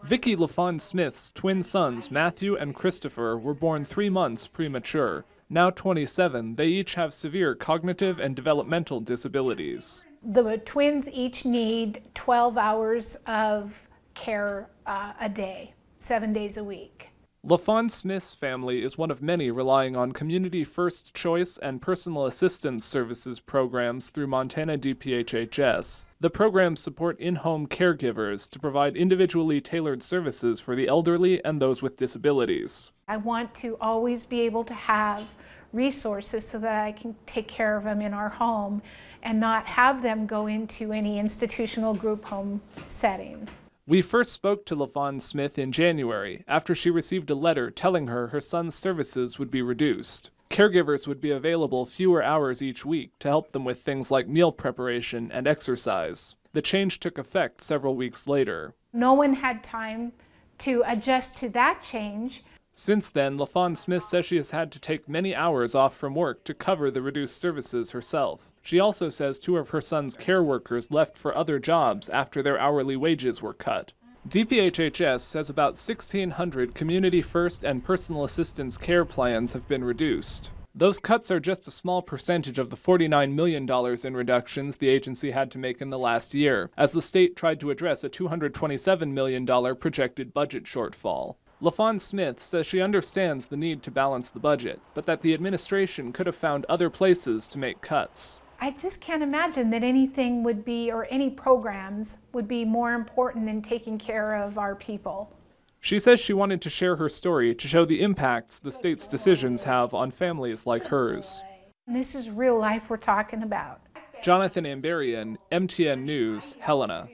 Vicki LaFawn Smith's twin sons, Matthew and Christopher, were born 3 months premature. Now 27, they each have severe cognitive and developmental disabilities. The twins each need 12 hours of care a day, 7 days a week. LaFawn Smith's family is one of many relying on Community First Choice and Personal Assistance Services programs through Montana DPHHS. The programs support in-home caregivers to provide individually tailored services for the elderly and those with disabilities. I want to always be able to have resources so that I can take care of them in our home and not have them go into any institutional group home settings. We first spoke to LaFawn Smith in January after she received a letter telling her her son's services would be reduced. Caregivers would be available fewer hours each week to help them with things like meal preparation and exercise. The change took effect several weeks later. No one had time to adjust to that change. Since then, LaFawn Smith says she has had to take many hours off from work to cover the reduced services herself. She also says 2 of her son's care workers left for other jobs after their hourly wages were cut. DPHHS says about 1,600 Community First and Personal Assistance care plans have been reduced. Those cuts are just a small percentage of the $49 million in reductions the agency had to make in the last year, as the state tried to address a $227 million projected budget shortfall. LaFawn Smith says she understands the need to balance the budget, but that the administration could have found other places to make cuts. I just can't imagine that anything would be, or any programs would be more important than taking care of our people. She says she wanted to share her story to show the impacts the state's decisions have on families like hers. This is real life we're talking about. Jonathan AMBARIAN, MTN News, Helena.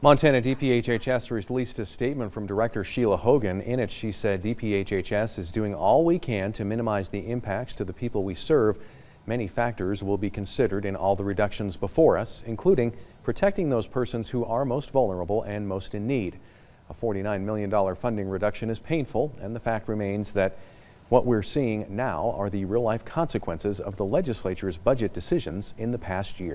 Montana DPHHS released a statement from Director Sheila Hogan. In it, she said DPHHS is doing all we can to minimize the impacts to the people we serve. Many factors will be considered in all the reductions before us, including protecting those persons who are most vulnerable and most in need. A $49 million funding reduction is painful, and the fact remains that what we're seeing now are the real-life consequences of the legislature's budget decisions in the past year.